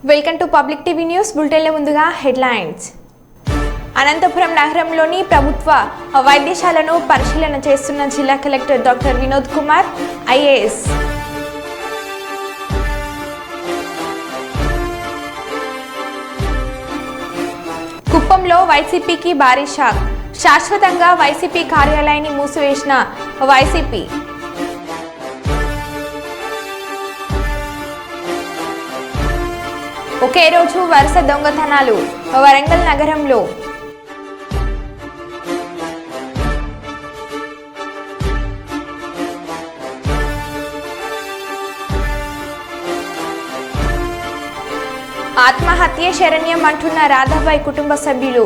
Welcome to public TV news బులెటిన్ల ముందుగా headlines. Anantapuram నగరంలోని ప్రభుత్వ వైద్యశాలను పరిశీలన చేస్తున్న జిల్లా collector doctor Vinod Kumar IAS. కుప్పంలో వైసీపీకి భారీ షాక్. శాశ్వతంగా వైసీపీ కార్యాలయాన్ని మూసివేసిన వైసీపీ. ఒకే రోజు వరుస దొంగతనాలు వరంగల్ నగరంలో. ఆత్మహత్య శరణ్యం అంటున్న రాధాబాయి కుటుంబ సభ్యులు.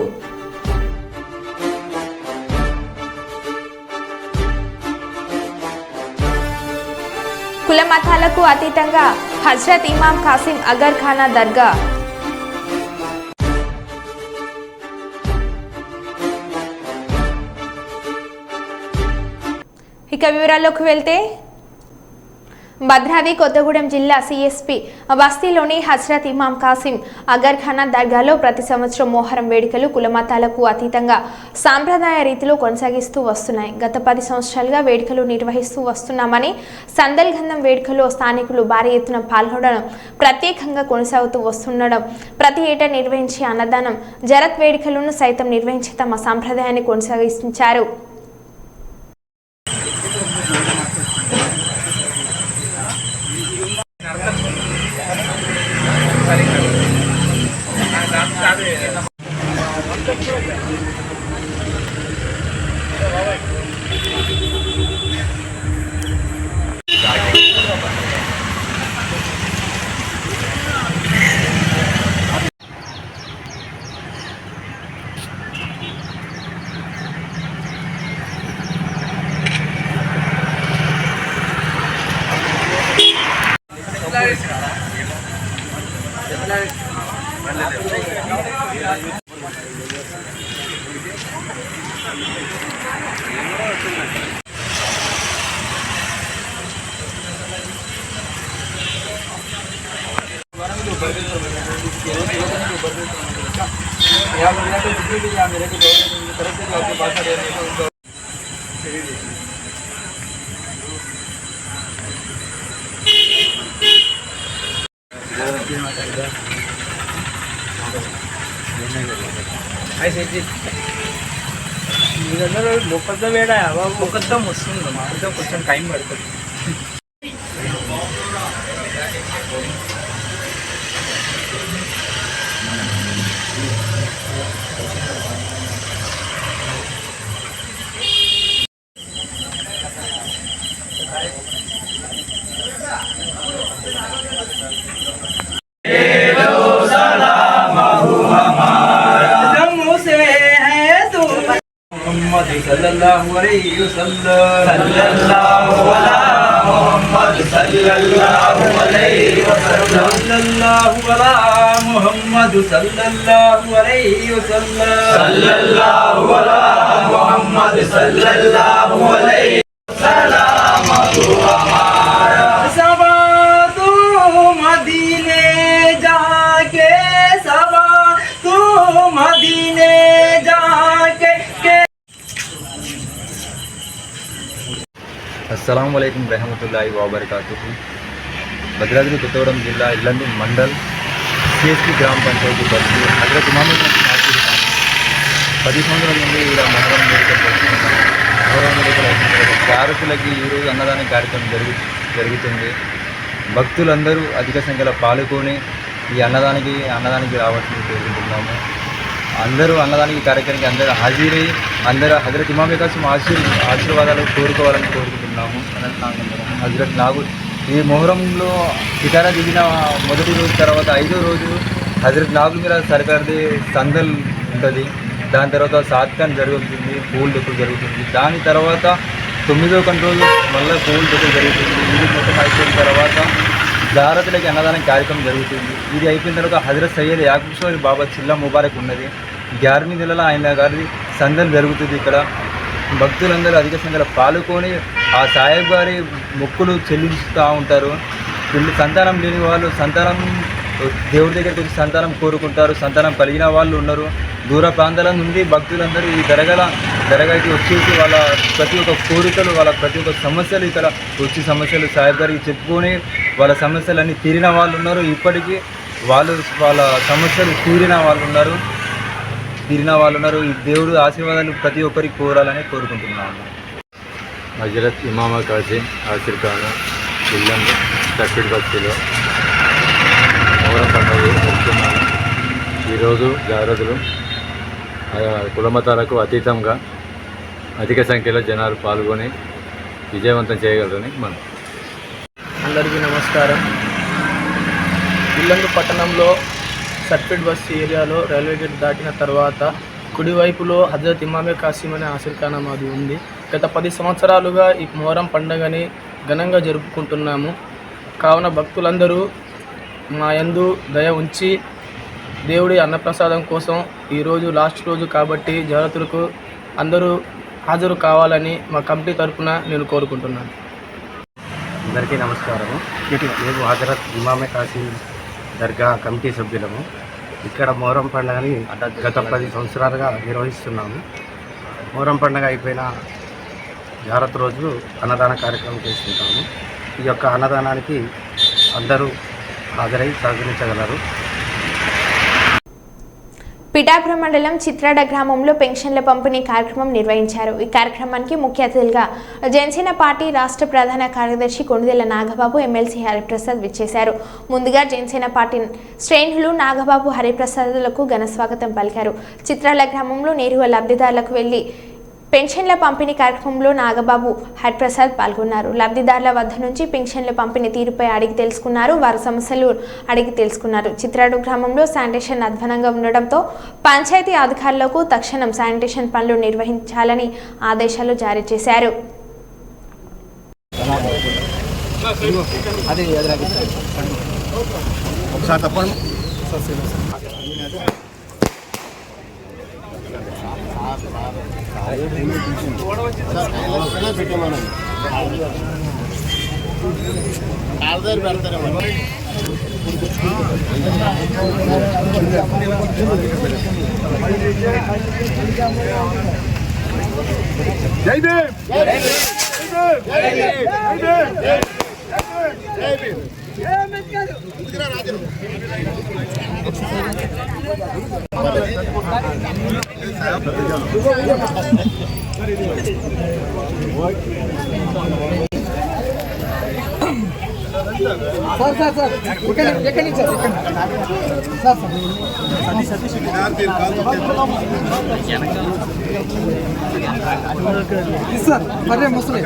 కుల మతాలకు అతీతంగా హజ్రత్ ఇమాం కాసిం అగర్ ఖానా దర్గా. ఇక వివరాల్లోకి వెళ్తే, భద్రాద్రి కొత్తగూడెం జిల్లా సిఎస్పి బస్తీలోని హజ్రత్ ఇమాం కాసిం అగర్ ఖానా దర్గాలో ప్రతి సంవత్సరం మొహరం వేడుకలు కులమతాలకు అతీతంగా సాంప్రదాయ రీతిలో కొనసాగిస్తూ వస్తున్నాయి. గత 10 సంవత్సరాలుగా వేడుకలు నిర్వహిస్తూ వస్తున్నామని, సందల్ గంధం వేడుకలో స్థానికులు భారీ ఎత్తున పాల్గొనడం, ప్రత్యేకంగా కొనసాగుతూ వస్తుండడం, ప్రతి ఏటా నిర్వహించే అన్నదానం, జరత్ వేడుకలను సైతం నిర్వహించి తమ సాంప్రదాయాన్ని కొనసాగించారు. मुकद्दम बेड़ा है अब मुकद्दम वस्तु కొంచెం టైం పడుతుంది. सल्लल्लाहु अलैहि वसल्लम सल्लल्लाहु अला मुहम्मद सल्लल्लाहु अलैहि वसल्लम सल्लल्लाहु अला मुहम्मद सल्लल्लाहु अलैहि वसल्लम सल्लल्लाहु अला मुहम्मद सल्लल्लाहु अलैहि सलाम हमारा सबा तू मदीने जाके सबा तू मदीने अस्सलाम वालेकुम रहमतुल्लाहि व बरकातुहू. भद्राद्री కొత్తగూడెం జిల్లా ఇల్లందు మండల్ సిఎస్పి గ్రామ పంచాయతీ బస్తీ హజరత్ ఇమాం కాసిం 10 సంవత్సరాల నుండి ఇలా మొహరం వేడుకలు జరుపుకుంటున్నాం. మొహరం వేడుకలు అయిన తర్వాత చారకులకి ఈరోజు అన్నదాన కార్యక్రమం జరుగుతుంది. భక్తులందరూ అధిక సంఖ్యలో పాల్గొని ఈ అన్నదానికి రావాల్సింది కోరుకుంటున్నాము. అందరూ అన్నదానికి కార్యక్రమానికి అందరూ హాజరై అందరూ హజరత్ ఇమాం కాసిం ఆశీర్వాదాలు కోరుకోవాలని కోరుకుంటున్నాము. హజరత్ నాగు ఈ మొహరంలో సితారా దిగిన మొదటి రోజు తర్వాత 5వ రోజు హజరత్ నాగుల మీద సర్కార్ది సందల్ ఉంటుంది. దాని తర్వాత సాత్కాన్ జరుగుతుంది, పూల దొక్కులు జరుగుతుంది. దాని తర్వాత 9వ రోజు మళ్ళీ పూల దొక్కులు జరుగుతుంది. ఇది మొత్తం అయిపోయిన తర్వాత జారతులకి అన్నదానం కార్యక్రమం జరుగుతుంది. ఇది అయిపోయిన తర్వాత హజరత్ సయ్యద్ యాకూబ్ బాబా చిల్లా ముబారక్ ఉన్నది. 11 నెలల ఆయన గారి సందల్ జరుగుతుంది. ఇక్కడ భక్తులందరూ అధిక సంఖ్యలో పాల్గొని ఆ సాహెబ్ గారి మొక్కులు చెల్లిస్తూ ఉంటారు. సంతానం లేని వాళ్ళు సంతానం దేవుడి దగ్గరికి వచ్చి సంతానం కోరుకుంటారు. సంతానం కలిగిన వాళ్ళు ఉన్నారు. దూర ప్రాంతాల నుండి భక్తులందరూ ఈ దర్గాకి వచ్చేసి వాళ్ళ ప్రతి ఒక్క కోరికలు, వాళ్ళ ప్రతి ఒక్క సమస్యలు ఇక్కడ వచ్చి సమస్యలు సాహెబ్ గారికి చెప్పుకొని వాళ్ళ సమస్యలన్నీ తీరిన వాళ్ళు ఉన్నారు. ఇప్పటికీ వాళ్ళ సమస్యలు తీరిన వాళ్ళు ఉన్నారు. ఈ దేవుడు ఆశీర్వాదాలు ప్రతి ఒక్కరికి కోరాలని కోరుకుంటున్నాను. హజరత్ ఇమామ కాసిం ఆసిర్ ఖాన్ ఇల్లందు సర్కిట్ బస్తీలో మొహరం పండుగ జరుపుతున్నాను. ఈరోజు జాగ్రత్తలు కులమతాలకు అతీతంగా అధిక సంఖ్యలో జనాలు పాల్గొని విజయవంతం చేయగలరని మనం. అందరికీ నమస్కారం. ఇల్లందు పట్టణంలో సర్కిట్ బస్తీ ఏరియాలో రైల్వే గేట్ దాటిన తర్వాత కుడివైపులో హజరత్ ఇమామే కాసిం అనే ఆసిర్ ఖానా మాది ఉంది. గత 10 సంవత్సరాలుగా ఈ మొహరం పండుగని ఘనంగా జరుపుకుంటున్నాము. కావున భక్తులందరూ మా యందు దయ ఉంచి దేవుడి అన్నప్రసాదం కోసం ఈరోజు లాస్ట్ రోజు కాబట్టి జాగ్రత్తలకు అందరూ హాజరు కావాలని మా కమిటీ తరఫున నేను కోరుకుంటున్నాను. అందరికీ నమస్కారము. మేము హజరత్ ఇమామే కాసిం దర్గా కమిటీ సభ్యులము. ఇక్కడ మొహరం పండుగని గత 10 సంవత్సరాలుగా నిర్వహిస్తున్నాము. మొహరం పండుగ అయిపోయిన జాగ్రత్త రోజు అన్నదాన కార్యక్రమం చేసుకుంటాము. ఈ యొక్క అన్నదానానికి అందరూ హాజరై సహకరించగలరు. పిఠాపురం మండలం చిత్రాడ గ్రామంలో పెన్షన్ల పంపిణీ కార్యక్రమం నిర్వహించారు. ఈ కార్యక్రమానికి ముఖ్య అతిథులుగా జనసేన పార్టీ రాష్ట్ర ప్రధాన కార్యదర్శి కొండదెల నాగబాబు, ఎమ్మెల్సీ హరిప్రసాద్ విచ్చేశారు. ముందుగా జనసేన పార్టీ శ్రేణులు నాగబాబు, హరిప్రసాద్లకు ఘన స్వాగతం పలికారు. చిత్రాల గ్రామంలో నేరుగా లబ్ధిదారులకు వెళ్లి పెన్షన్ల పంపిణీ కార్యక్రమంలో నాగబాబు, హరిప్రసాద్ పాల్గొన్నారు. లబ్ధిదారుల వద్ద నుంచి పెన్షన్ల పంపిణీ తీరుపై అడిగి తెలుసుకున్నారు. వారి సమస్యలు అడిగి తెలుసుకున్నారు. చిత్రాడు గ్రామంలో శానిటేషన్ అధ్వానంగా ఉండడంతో పంచాయతీ అధికారులకు తక్షణం శానిటేషన్ పనులు నిర్వహించాలని ఆదేశాలు జారీ చేశారు. జై భీమ్, జై భీమ్, జై భీమ్, జై భీమ్. అరే ముసలి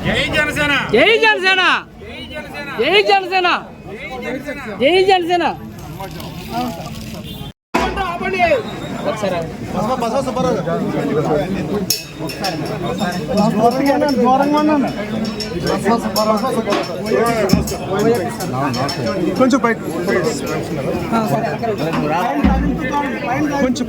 జై జనసేన, జై జనసేన, జై జనసేన, జై జనసేన. కొంచెం బయట కొంచెం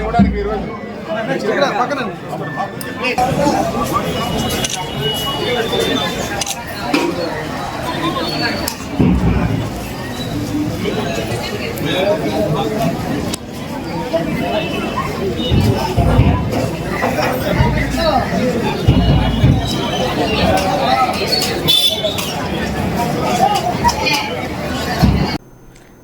ఇవ్వడానికి ఈరోజు పక్కన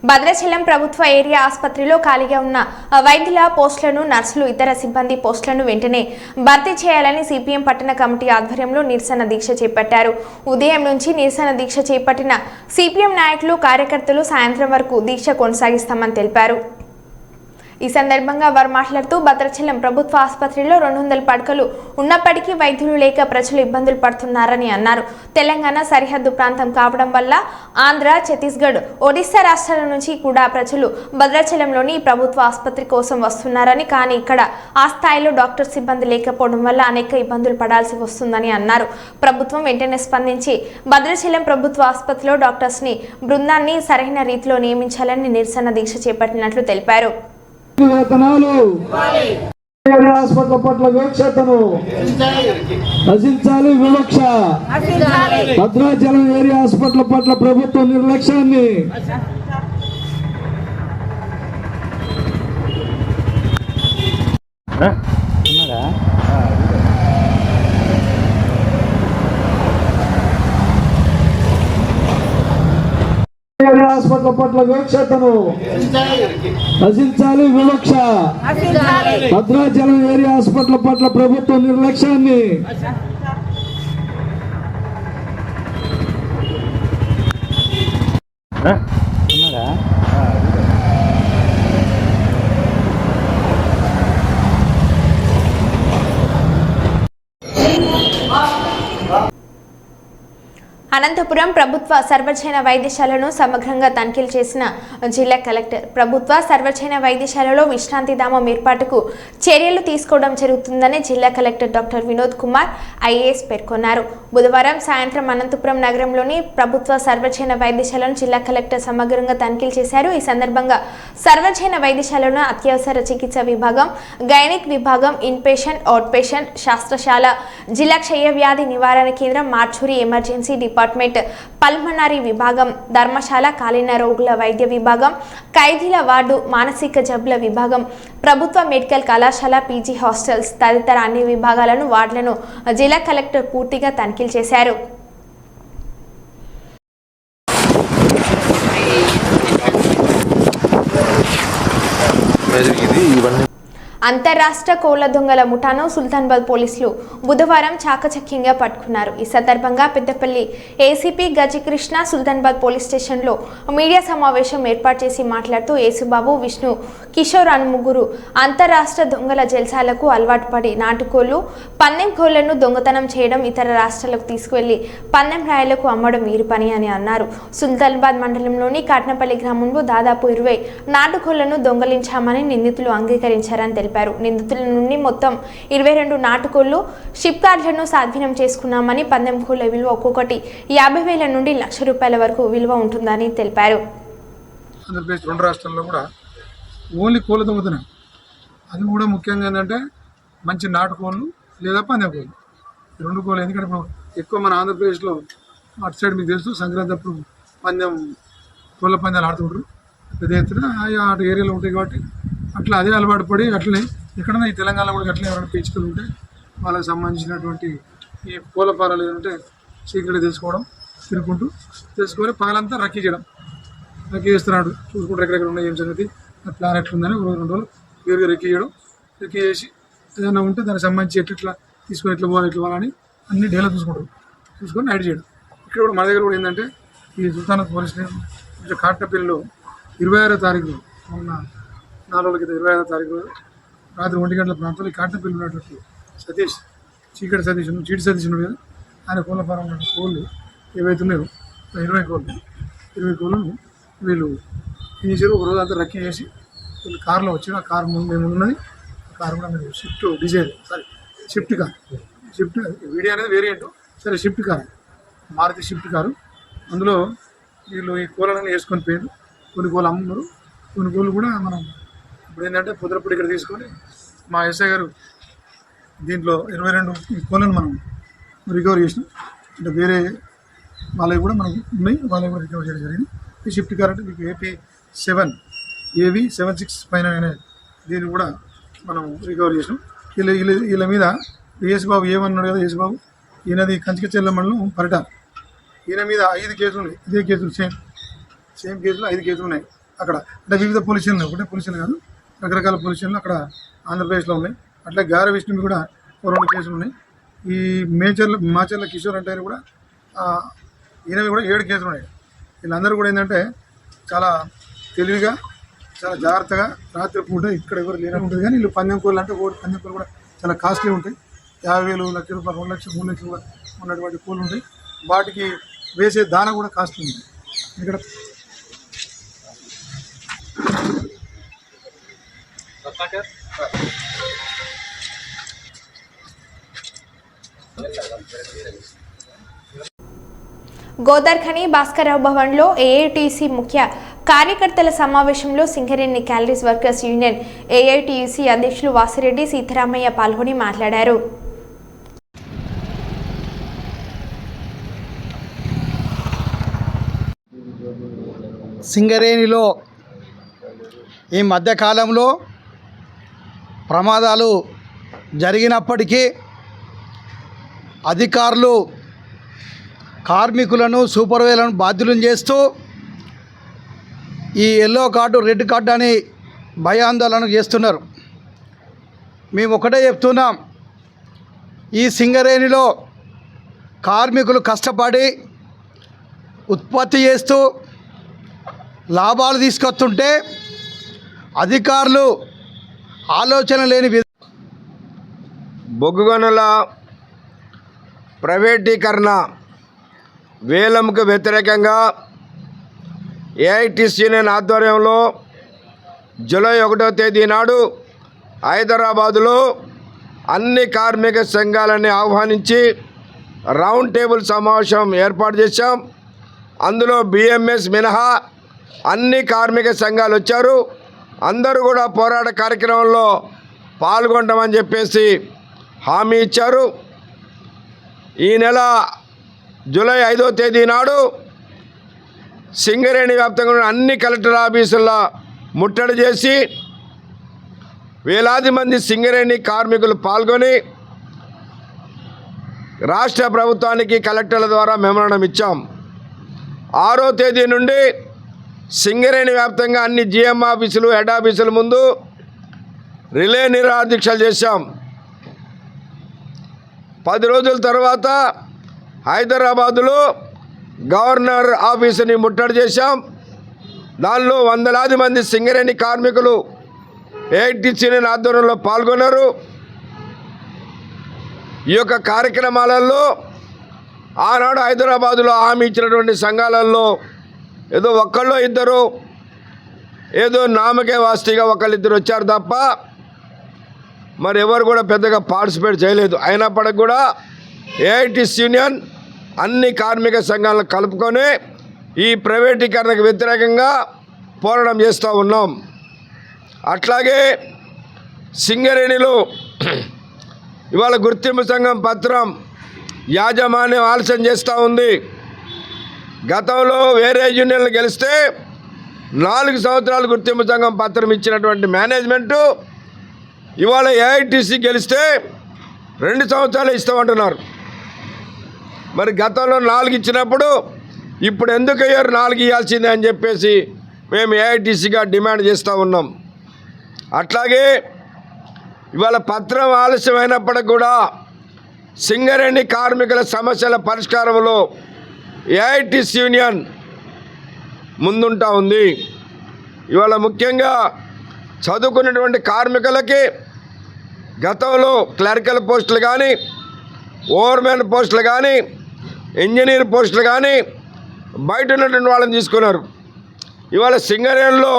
భద్రాచలం ప్రభుత్వ ఏరియా ఆసుపత్రిలో ఖాళీగా ఉన్న వైద్యుల పోస్టులను, నర్సులు, ఇతర సిబ్బంది పోస్టులను వెంటనే భర్తీ చేయాలని సిపిఎం పట్టణ కమిటీ ఆధ్వర్యంలో నిరసన దీక్ష చేపట్టారు. ఉదయం నుంచి నిరసన దీక్ష చేపట్టిన సిపిఎం నాయకులు, కార్యకర్తలు సాయంత్రం వరకు దీక్ష కొనసాగిస్తామని తెలిపారు. ఈ సందర్భంగా వారు మాట్లాడుతూ భద్రాచలం ప్రభుత్వ ఆసుపత్రిలో 200 పడకలు ఉన్నప్పటికీ వైద్యులు లేక ప్రజలు ఇబ్బందులు పడుతున్నారని అన్నారు. తెలంగాణ సరిహద్దు ప్రాంతం కావడం వల్ల ఆంధ్ర, ఛత్తీస్గఢ్, ఒడిశా రాష్ట్రాల నుంచి కూడా ప్రజలు భద్రాచలంలోని ప్రభుత్వ ఆసుపత్రి కోసం వస్తున్నారని, కానీ ఇక్కడ ఆ స్థాయిలో డాక్టర్ సిబ్బంది లేకపోవడం వల్ల అనేక ఇబ్బందులు పడాల్సి వస్తుందని అన్నారు. ప్రభుత్వం వెంటనే స్పందించి భద్రాచలం ప్రభుత్వ ఆసుపత్రిలో డాక్టర్స్ ని బృందాన్ని సరైన రీతిలో నియమించాలని నిరసన దీక్ష చేపట్టినట్లు తెలిపారు. వేతనాలు, హాస్పిటల్ పట్ల వివక్షతను నశించాలి. వివక్ష భద్రాచలం ఏరియా హాస్పిటల్ పట్ల ప్రభుత్వ నిర్లక్ష్యాన్ని హాస్పిటల్ పట్ల వివక్షతను నశించాలి. వివక్ష భద్రాచలం ఏరియా హాస్పిటల్ పట్ల ప్రభుత్వ నిర్లక్ష్యాన్ని అనంతపురం ప్రభుత్వ సర్వజన వైద్యశాలను సమగ్రంగా తనిఖీలు చేసిన జిల్లా కలెక్టర్. ప్రభుత్వ సర్వజన వైద్యశాలలో విశ్రాంతి ధామం ఏర్పాటుకు చర్యలు తీసుకోవడం జరుగుతుందని జిల్లా collector doctor Vinod Kumar IAS పేర్కొన్నారు. బుధవారం సాయంత్రం అనంతపురం నగరంలోని ప్రభుత్వ సర్వజన వైద్యశాలను జిల్లా కలెక్టర్ సమగ్రంగా తనిఖీలు చేశారు. ఈ సందర్భంగా సర్వజన వైద్యశాలను అత్యవసర చికిత్స విభాగం, గైనిక్ విభాగం, ఇన్పేషెంట్, అవుట్ పేషెంట్, శాస్త్రశాల, జిల్లా క్షయ వ్యాధి నివారణ కేంద్రం, మార్చురీ ఎమర్జెన్సీ డిపార్ట్మెంట్, పల్మనరీ విభాగం, ధర్మశాల, కాలిన రోగుల వైద్య విభాగం, ఖైదీల వార్డు, మానసిక జబ్బుల విభాగం, ప్రభుత్వ మెడికల్ కళాశాల, పీజీ హాస్టల్స్ తదితర అన్ని విభాగాలను, వార్డులను జిల్లా కలెక్టర్ పూర్తిగా తనిఖీలు చేశారు. అంతర్రాష్ట్ర కోళ్ల దొంగల ముఠాను సుల్తానాబాద్ పోలీసులు బుధవారం చాకచక్యంగా పట్టుకున్నారు. ఈ సందర్భంగా పెద్దపల్లి ఏసీపీ గజకృష్ణ సుల్తానాబాద్ పోలీస్ స్టేషన్లో మీడియా సమావేశం ఏర్పాటు చేసి మాట్లాడుతూ యేసుబాబు, విష్ణు, కిషోర్ అను ముగ్గురు అంతర్రాష్ట్ర దొంగల జల్సాలకు అలవాటు పడి నాటుకోళ్లు, పందెం కోళ్లను దొంగతనం చేయడం, ఇతర రాష్ట్రాలకు తీసుకువెళ్లి పందెం రాయలకు అమ్మడం వీరి పని అని అన్నారు. సుల్తానాబాద్ మండలంలోని కాట్నపల్లి గ్రామంలో దాదాపు 20 నాటుకోళ్లను దొంగలించామని నిందితులు అంగీకరించారని తెలిపారు. నిందితుల నుండి మొత్తం 22 నాటుకోళ్లు, షిప్ కార్డులను స్వాధీనం చేసుకున్నామని, పందెం కోళ్ల విలువ ఒక్కొక్కటి 50,000 నుండి ₹1,00,000 వరకు విలువ ఉంటుందని తెలిపారు. ఆంధ్రప్రదేశ్ 2 రాష్ట్రాల్లో కూడా ఓన్లీ కోళ్ళ దొంగతనం, అది కూడా ముఖ్యంగా ఏంటంటే మంచి నాటుకోళ్ళు లేదా పందెం కోళ్ళు, 2 కోళ్ళు. ఎందుకంటే ఇప్పుడు ఎక్కువ మన ఆంధ్రప్రదేశ్లో అటు సైడ్ మీకు తెలుసు సంక్రాంతి అప్పుడు కోళ్ళ పందాలు ఆడుతుంటారు పెద్ద ఎత్తున, అటు ఏరియాలో ఉంటాయి కాబట్టి అట్లా అదే అలవాటు పడి అట్లనే ఎక్కడైనా ఈ తెలంగాణలో కూడా అట్లనే ఎవరైనా పీచుకలు ఉంటే వాళ్ళకి సంబంధించినటువంటి ఈ కోళ్ళ ఫారాలు ఏదంటే సీక్రెట్ తెలుసుకోవడం, తిరుగుకుంటూ తెలుసుకొని పగలంతా రక్కీ చేయడం, రక్కీ చేస్తున్నాడు చూసుకుంటూ ఎక్కడెక్కడ ఉన్నాయి ఏం సంగతి, ప్లాన్ ఎట్లుందని 2 రోజులు వేరుగా రెక్కీ చేయడం, రెక్కీ చేసి ఏదైనా ఉంటే దానికి సంబంధించి ఎట్లా తీసుకొని ఎట్లా పోవాలని అన్ని డేలో చూసుకొని నైట్ చేయడం. ఇక్కడ కూడా మన దగ్గర కూడా ఏంటంటే ఈ సుల్తానాబాద్ పోలీస్ స్టేషన్ కాట్నపల్లిలో 26వ తారీఖు మొన్న 4 రోజుల క్రితం 25వ తారీఖు రాత్రి 1 గంటల ప్రాంతంలో ఈ కాట్నపల్లి ఉన్నటువంటి సతీష్, చీకటి సతీష్, చీటి సతీష్ ఉన్నాడు కదా, ఆయన కోళ్ళ ఫారం కోళ్ళు ఏవైతే ఉన్నాయో 20 కోళ్ళను వీళ్ళు ఏం చేశారు, ఒక రోజు అంతా రక్కీ చేసి వీళ్ళు కారులో వచ్చారు. ఆ కారు మేము ఉన్నది, కారు కూడా మీరు షిఫ్ట్ కార్, వీడియో అనేది వేరియంట్, సరే shift car, Maruti shift car. అందులో వీళ్ళు ఈ కోళ్ళని వేసుకొని పోయారు. కొన్ని కోళ్ళు అమ్మున్నారు, కొన్ని కోళ్ళు కూడా మనం ఇప్పుడు ఏంటంటే పుదరపూడి ఇక్కడ తీసుకొని మా ఎస్ఐ గారు దీంట్లో 22 కోళ్ళను మనం రికవర్ చేసినాం. అంటే వేరే వాళ్ళవి కూడా మనకు ఉన్నాయి, వాళ్ళవి కూడా రికవర్ చేయడం జరిగింది. ఈ షిఫ్ట్ కార్ అంటే మీకు AP7 AV 7659 అనే దీన్ని కూడా మనం రికవర్ చేసినాం. వీళ్ళ మీద యేసుబాబు ఏమన్నాడు కదా, యేసుబాబు ఈయనది కంచికచెర్ల మండలం పరిటాల. ఈయన మీద 5 కేసులు ఉన్నాయి. ఇదే కేసులు సేమ్ కేసులు 5 కేసులు ఉన్నాయి అక్కడ. అంటే వివిధ పోలీస్ స్టేషన్లు, ఒకటే పోలీస్ స్టేషన్ కాదు, రకరకాల పోలీస్ స్టేషన్లు అక్కడ ఆంధ్రప్రదేశ్లో ఉన్నాయి. అట్లా గార విష్ణువి కూడా 2 కేసులు ఉన్నాయి. ఈ మాచర్ల కిషోర్ అంటే కూడా ఈయనవి కూడా 7 కేసులు ఉన్నాయి. వీళ్ళందరూ కూడా ఏంటంటే చాలా తెలివిగా, చాలా జాగ్రత్తగా రాత్రి పూట ఇక్కడ ఎవరు లేనట్టు ఉంటుంది. కానీ వీళ్ళు పందెం కోళ్ళు అంటే పందెం కోళ్ళు కూడా చాలా కాస్ట్లీ ఉంటాయి. 50,000, లక్ష రూపాయలు, 2 లక్షలు, 3 లక్షలు కూడా ఉన్నటువంటి కోళ్ళు ఉంటాయి. వాటికి వేసే దాన కూడా కాస్ట్లీ ఉంటుంది. ఇక్కడ గోదార్ఖని భాస్కరరావు భవన్లో ఏఐటీసీ ముఖ్య కార్యకర్తల సమావేశంలో Singareni calories workers union AITC అధ్యక్షులు వాసిరెడ్డి సీతారామయ్య పాల్గొని మాట్లాడారు. సింగరేణిలో ఈ మధ్యకాలంలో ప్రమాదాలు జరిగినప్పటికీ అధికారులు కార్మికులను, సూపర్వైజర్లను బాధ్యులను చేస్తూ ఈ ఎల్లో కార్డు, రెడ్ కార్డు అని భయాందోళన చేస్తున్నారు. మేము ఒకటే చెప్తున్నాం, ఈ సింగరేణిలో కార్మికులు కష్టపడి ఉత్పత్తి చేస్తూ లాభాలు తీసుకొస్తుంటే అధికారులు ఆలోచన లేని బొగ్గు గనుల ప్రైవేటీకరణ వేలంకు వ్యతిరేకంగా ఏఐటీసీ యూనియన్ ఆధ్వర్యంలో జూలై 1వ తేదీ నాడు హైదరాబాదులో అన్ని కార్మిక సంఘాలని ఆహ్వానించి రౌండ్ టేబుల్ సమావేశం ఏర్పాటు చేశాం. అందులో బిఎంఎస్ మినహా అన్ని కార్మిక సంఘాలు వచ్చారు. అందరూ కూడా పోరాట కార్యక్రమంలో పాల్గొంటామని చెప్పేసి హామీ ఇచ్చారు. ఈ నెల జూలై 5వ తేదీ నాడు సింగరేణి వ్యాప్తంగా ఉన్న అన్ని కలెక్టర్ ఆఫీసుల్లో ముట్టడి చేసి వేలాది మంది సింగరేణి కార్మికులు పాల్గొని రాష్ట్ర ప్రభుత్వానికి కలెక్టర్ల ద్వారా మెమోరాండం ఇచ్చాం. 6వ తేదీ నుండి సింగరేణి వ్యాప్తంగా అన్ని జిఎం ఆఫీసులు, హెడ్ ఆఫీసుల ముందు రిలే నిరాదీక్షలు చేశాం. 10 రోజుల తర్వాత హైదరాబాదులో గవర్నర్ ఆఫీసుని ముట్టడి చేశాం. దానిలో వందలాది మంది సింగరేణి కార్మికులు ఏఐటీసీ ఆధ్వర్యంలో పాల్గొన్నారు. ఈ యొక్క కార్యక్రమాలలో ఆనాడు హైదరాబాదులో హామీ ఇచ్చినటువంటి సంఘాలలో ఏదో ఒక్కళ్ళో ఇద్దరు, ఏదో నామకే వాస్తిగా ఒకళ్ళిద్దరు వచ్చారు తప్ప మరి ఎవరు కూడా పెద్దగా పార్టిసిపేట్ చేయలేదు. అయినప్పటికీ కూడా ఏఐటీసీ యూనియన్ అన్ని కార్మిక సంఘాలను కలుపుకొని ఈ ప్రైవేటీకరణకు వ్యతిరేకంగా పోరాటం చేస్తూ ఉన్నాం. అట్లాగే సింగరేణిలో ఇవాళ గుర్తింపు సంఘం పత్రం యాజమాన్యం ఆలస్యం చేస్తూ ఉంది. గతంలో వేరే యూనియన్లు గెలిస్తే 4 సంవత్సరాలు గుర్తింపు సంఘం పత్రం ఇచ్చినటువంటి మేనేజ్మెంటు ఇవాళ ఏఐటీసీ గెలిస్తే 2 సంవత్సరాలు ఇస్తామంటున్నారు. మరి గతంలో 4 ఇచ్చినప్పుడు ఇప్పుడు ఎందుకు అయ్యారు 4 ఇవ్వాల్సిందే అని చెప్పేసి మేము ఏఐటీసీగా డిమాండ్ చేస్తూ ఉన్నాం. అట్లాగే ఇవాళ పత్రం ఆలస్యమైనప్పటికి కూడా సింగరేణి కార్మికుల సమస్యల పరిష్కారంలో ఏఐటీసీ యూనియన్ ముందుంటా ఉంది. ఇవాళ ముఖ్యంగా చదువుకున్నటువంటి కార్మికులకి గతంలో క్లరికల్ పోస్టులు కానీ, ఓవర్మెన్ పోస్టులు కానీ, ఇంజనీర్ పోస్టులు కానీ బయట ఉన్నటువంటి వాళ్ళని తీసుకున్నారు. ఇవాళ సింగరేణిలో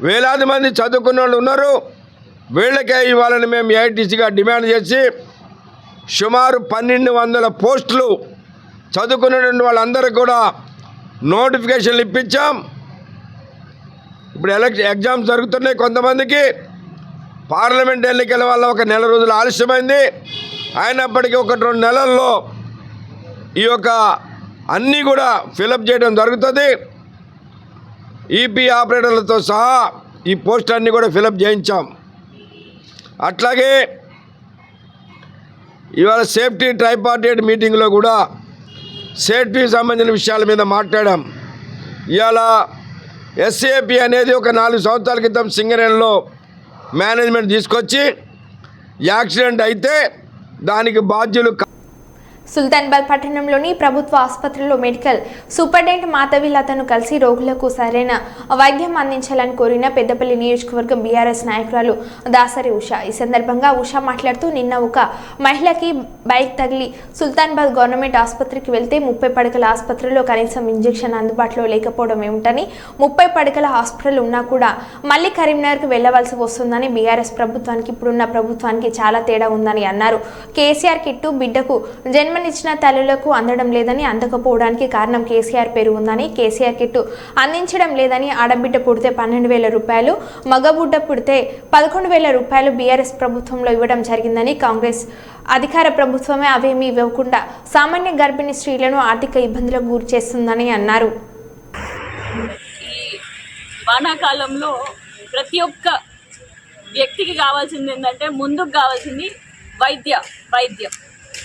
వేలాది మంది చదువుకున్న వాళ్ళు ఉన్నారు. వీళ్ళకే ఇవ్వాలని మేము ఏఐటీసీగా డిమాండ్ చేసి సుమారు 1200 పోస్టులు చదువుకున్నటువంటి వాళ్ళందరికీ కూడా నోటిఫికేషన్లు ఇప్పించాం. ఇప్పుడు ఎగ్జామ్స్ జరుగుతున్నాయి. కొంతమందికి పార్లమెంట్ ఎన్నికల వల్ల 1 నెల రోజులు ఆలస్యమైంది. అయినప్పటికీ 1-2 నెలల్లో ఈ యొక్క అన్నీ కూడా ఫిలప్ చేయడం జరుగుతుంది. ఈపీ ఆపరేటర్లతో సహా ఈ పోస్ట్ అన్నీ కూడా ఫిలప్ చేయించాం. అట్లాగే ఇవాళ సేఫ్టీ ట్రైపార్టైట్ మీటింగ్లో కూడా సేఫ్టీకి సంబంధించిన విషయాల మీద మాట్లాడాం. ఇవాళ ఎస్ఏపి అనేది ఒక 4 సంవత్సరాల క్రితం సింగరేణిలో మేనేజ్మెంట్ తీసుకొచ్చి యాక్సిడెంట్ అయితే దానికి బాధ్యులు సుల్తాన్బాద్ పట్టణంలోని ప్రభుత్వ ఆసుపత్రిలో మెడికల్ సూపరింటెండెంట్ మాధవిలతను కలిసి రోగులకు సరైన వైద్యం అందించాలని కోరిన పెద్దపల్లి నియోజకవర్గం బీఆర్ఎస్ నాయకురాలు దాసరి ఉష. ఈ సందర్భంగా ఉష మాట్లాడుతూ నిన్న ఒక మహిళకి బైక్ తగిలి సుల్తాన్బాద్ గవర్నమెంట్ ఆసుపత్రికి వెళ్తే 30 పడకల ఆసుపత్రిలో కనీసం ఇంజెక్షన్ అందుబాటులో లేకపోవడం ఏమిటని, 30 పడకల హాస్పిటల్ ఉన్నా కూడా మళ్ళీ కరీంనగర్కి వెళ్లవలసి వస్తుందని, బీఆర్ఎస్ ప్రభుత్వానికి ఇప్పుడున్న ప్రభుత్వానికి చాలా తేడా ఉందని అన్నారు. కేసీఆర్ కిట్టు బిడ్డకు జన్మనిచ్చిన తల్లులకు అందడం లేదని, అందకపోవడానికి కారణం కేసీఆర్ పేరు ఉందని, కేసీఆర్ కిట్టు అందించడం లేదని, ఆడబిడ్డ పుడితే 12,000 రూపాయలు, మగబుడ్డ పుడితే 11,000 రూపాయలు బీఆర్ఎస్ ప్రభుత్వంలో ఇవ్వడం జరిగిందని, కాంగ్రెస్ అధికార ప్రభుత్వమే అవేమీ ఇవ్వకుండా సామాన్య గర్భిణీ స్త్రీలను ఆర్థిక ఇబ్బందులకు గురి చేస్తుందని అన్నారు. ఈ వానాకాలంలో ప్రతి ఒక్క వ్యక్తికి కావాల్సింది ఏంటంటే ముందుకు కావాల్సింది వైద్యం.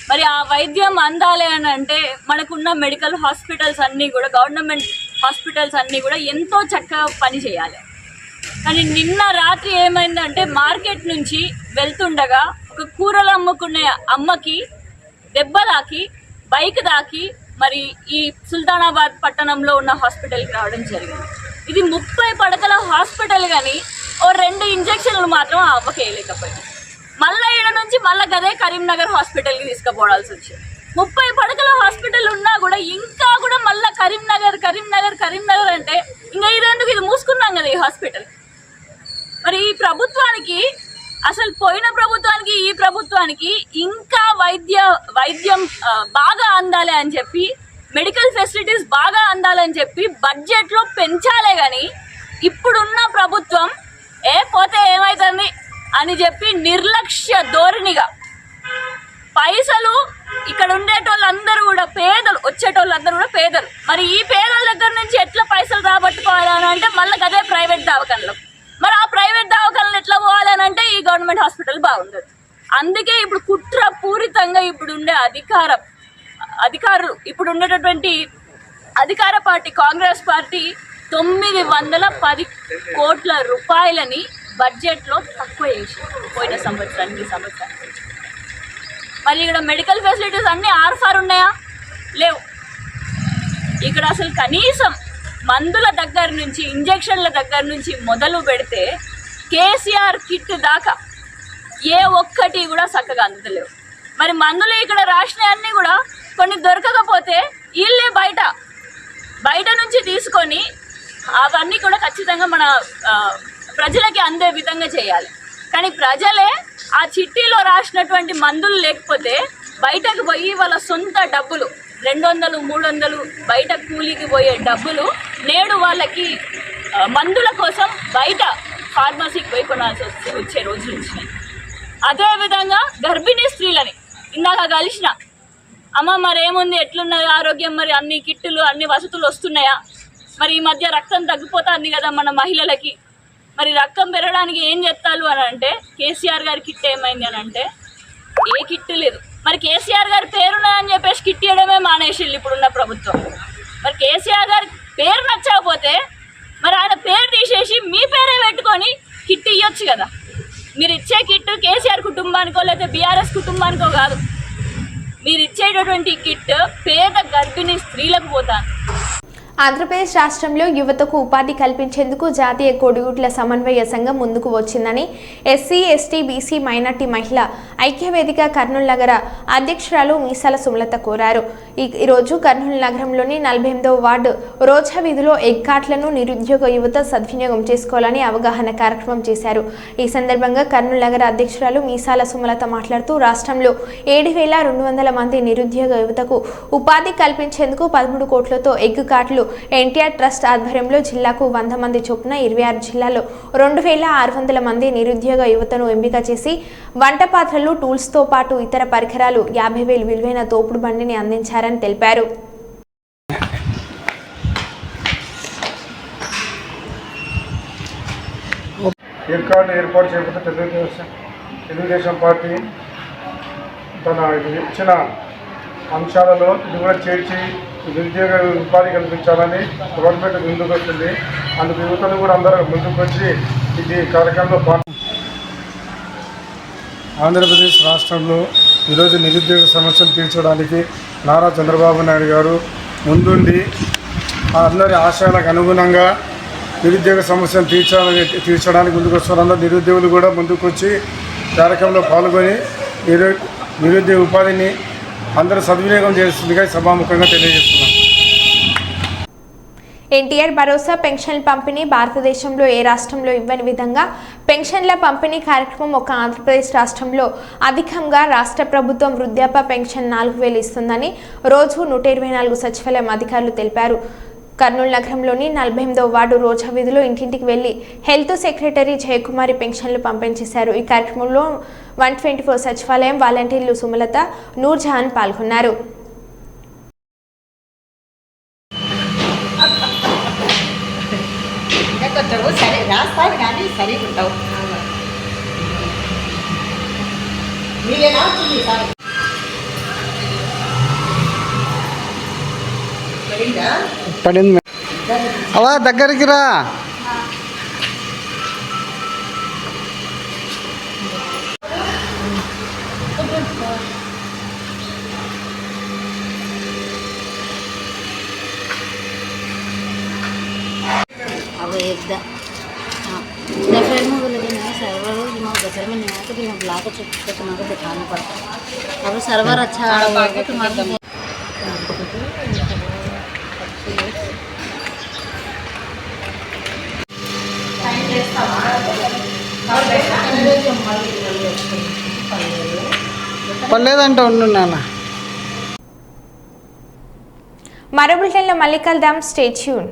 మరి ఆ వైద్యం అందాలి అని అంటే మనకున్న మెడికల్ హాస్పిటల్స్ అన్నీ కూడా, గవర్నమెంట్ హాస్పిటల్స్ అన్నీ కూడా ఎంతో చక్కగా పని చేయాలి. కానీ నిన్న రాత్రి ఏమైందంటే మార్కెట్ నుంచి వెళ్తుండగా ఒక కూరలు అమ్ముకునే అమ్మకి దెబ్బ తాకి, బైక్ తాకి మరి ఈ సుల్తానాబాద్ పట్టణంలో ఉన్న హాస్పిటల్కి రావడం జరిగింది. ఇది 30 పడకల హాస్పిటల్ కానీ ఓ 2 ఇంజెక్షన్లు మాత్రం ఆ అమ్మకి వేయలేకపోయింది. మళ్ళీ ఈడ నుంచి మళ్ళీ గదే కరీంనగర్ హాస్పిటల్కి తీసుకుపోవాల్సి వచ్చింది. 30 పడకల హాస్పిటల్ ఉన్నా కూడా ఇంకా కూడా మళ్ళీ కరీంనగర్ అంటే ఇంకా ఇదేందుకు, ఇది మూసుకున్నాం కదా ఈ హాస్పిటల్. మరి ఈ ప్రభుత్వానికి, అసలు పోయిన ప్రభుత్వానికి ఈ ప్రభుత్వానికి ఇంకా వైద్యం బాగా అందాలి అని చెప్పి, మెడికల్ ఫెసిలిటీస్ బాగా అందాలని చెప్పి బడ్జెట్లో పెంచాలే కానీ ఇప్పుడున్న ప్రభుత్వం పోతే ఏమవుతుంది అని చెప్పి నిర్లక్ష్య ధోరణిగా పైసలు ఇక్కడ ఉండేటోళ్ళందరూ కూడా పేదలు, వచ్చేటోళ్ళందరూ కూడా పేదలు. మరి ఈ పేదల దగ్గర నుంచి ఎట్లా పైసలు రాబట్టుకోవాలని అంటే మళ్ళీ అదే ప్రైవేట్ దవాఖానలు. మరి ఆ ప్రైవేట్ దవాఖానలు ఎట్లా పోవాలని అంటే ఈ గవర్నమెంట్ హాస్పిటల్ బాగుండదు. అందుకే ఇప్పుడు కుట్రపూరితంగా ఇప్పుడుండే అధికారులు ఇప్పుడు ఉండేటటువంటి అధికార పార్టీ కాంగ్రెస్ పార్టీ 910 కోట్ల రూపాయలని బడ్జెట్లో తక్కువ చేసి పోయిన సంవత్సరానికి ఈ సంవత్సరానికి. మరి ఇక్కడ మెడికల్ ఫెసిలిటీస్ అన్నీ ఆర్ఫార్ ఉన్నాయా? లేవు. ఇక్కడ అసలు కనీసం మందుల దగ్గర నుంచి, ఇంజెక్షన్ల దగ్గర నుంచి మొదలు పెడితే కేసీఆర్ కిట్ దాకా ఏ ఒక్కటి కూడా చక్కగా అందుతలేవు. మరి మందులు ఇక్కడ రాసినవన్నీ కూడా కొన్ని దొరకకపోతే వీళ్ళే బయట నుంచి తీసుకొని అవన్నీ కూడా ఖచ్చితంగా మన ప్రజలకి అందే విధంగా చేయాలి. కానీ ప్రజలే ఆ చిట్టీలో రాసినటువంటి మందులు లేకపోతే బయటకు పోయి వాళ్ళ సొంత డబ్బులు 200, 300 బయట కూలీకి పోయే డబ్బులు నేడు వాళ్ళకి మందుల కోసం బయట ఫార్మసీకి పోయి కొనాల్సి వచ్చే రోజులు వచ్చినాయి. అదేవిధంగా గర్భిణీ స్త్రీలని ఇందాక కలిసిన అమ్మ మరేముంది, ఎట్లున్నది ఆరోగ్యం, మరి అన్ని కిట్టులు అన్ని వసతులు వస్తున్నాయా? మరి ఈ మధ్య రక్తం తగ్గిపోతుంది కదా మన మహిళలకి. మరి రక్తం పెరగడానికి ఏం చేస్తారు అని అంటే కేసీఆర్ గారి కిట్ ఏమైంది అని అంటే ఏ కిట్టు లేదు. మరి కేసీఆర్ గారి పేరున్నదని చెప్పేసి కిట్ ఇవ్వడమే మానేసిళ్ళు ఇప్పుడున్న ప్రభుత్వం. మరి కేసీఆర్ గారి పేరు నచ్చకపోతే మరి ఆయన పేరు తీసేసి మీ పేరే పెట్టుకొని కిట్ ఇవ్వచ్చు కదా. మీరు ఇచ్చే కిట్ కేసీఆర్ కుటుంబానికో లేకపోతే బీఆర్ఎస్ కుటుంబానికో కాదు. మీరు ఇచ్చేటటువంటి కిట్ పేద గర్భిణీ స్త్రీలకు పోతాను. ఆంధ్రప్రదేశ్ రాష్ట్రంలో యువతకు ఉపాధి కల్పించేందుకు జాతీయ కోడిగుడ్ల సమన్వయ సంఘం ముందుకు వచ్చిందని ఎస్సీ, ఎస్టీ, బీసీ, మైనార్టీ మహిళ ఐక్యవేదిక కర్నూలు నగర అధ్యక్షురాలు మీసాల సుమలత కోరారు. ఈరోజు కర్నూలు నగరంలోని 48వ వార్డు రోజా వీధిలో ఎగ్ కార్ట్లను నిరుద్యోగ యువత సద్వినియోగం చేసుకోవాలని అవగాహన కార్యక్రమం చేశారు. ఈ సందర్భంగా కర్నూలు నగర అధ్యక్షురాలు మీసాల సుమలత మాట్లాడుతూ రాష్ట్రంలో 7,200 మంది నిరుద్యోగ యువతకు ఉపాధి కల్పించేందుకు 13 కోట్లతో ఎగ్ కార్ట్లు ఎన్టీఆర్ ట్రస్ట్ ఆధ్వర్యంలో జిల్లాకు 100 మంది చొప్పున 26 జిల్లాల్లో 2,600 మంది నిరుద్యోగ యువతను ఎంపిక చేసి వంట పాత్రలు, టూల్స్తో పాటు ఇతర పరికరాలు 50,000 విలువైన తోపుడు బండిని అందించారని తెలిపారు. ఏర్పాటు చేయకపోతే తెలుగుదేశం పార్టీ తన ఇచ్చిన అంశాలలో ఇది కూడా చేర్చి నిరుద్యోగ ఉపాధి కల్పించాలని గవర్నమెంట్ ముందుకు వస్తుంది. అందుకు యువతలు కూడా అందరూ ముందుకు వచ్చి ఇది కార్యక్రమంలో ఆంధ్రప్రదేశ్ రాష్ట్రంలో ఈరోజు నిరుద్యోగ సమస్యలు తీర్చడానికి నారా చంద్రబాబు నాయుడు గారు ముందుండి అందరి ఆశయాలకు అనుగుణంగా నిరుద్యోగ సమస్యను తీర్చడానికి ముందుకు వస్తున్నారు. అందరూ నిరుద్యోగులు కూడా ముందుకు వచ్చి కార్యక్రమంలో పాల్గొని నిరుద్యోగ ఉపాధిని అందరూ సద్వినియోగం చేస్తుందిగా సభాముఖంగా తెలియజేస్తున్నాం. ఎన్టీఆర్ భరోసా పెన్షన్ పంపిణీ భారతదేశంలో ఏ రాష్ట్రంలో ఇవ్వని విధంగా పెన్షన్ల పంపిణీ కార్యక్రమం ఒక ఆంధ్రప్రదేశ్ రాష్ట్రంలో అధికంగా రాష్ట్ర ప్రభుత్వం వృద్ధాప్య పెన్షన్ 4,000 ఇస్తుందని రోజు 124 సచివాలయం అధికారులు తెలిపారు. కర్నూలు నగరంలోని 48వ వార్డు రోజా వీధిలో ఇంటింటికి వెళ్లి హెల్త్ సెక్రటరీ జయకుమారి పెన్షన్లు పంపిణీ చేశారు. ఈ కార్యక్రమంలో 124 సచివాలయం వాలంటీర్లు సుమలత, నూర్జహాన్ పాల్గొన్నారు. పడింది అవా దగ్గరికి రా. अब एकदा फिर में बोले कि सर्वर गजर में नहीं आया तो फिर मैं बुला कर तुम्हारे दिखाना पड़ता. अब सर्वर अच्छा आ रहा है तुम्हारे పర్లేదంట ఉండు నాన్న. మరో బులెటిన్లో మళ్ళీ కలుద్దాం. Stay tune.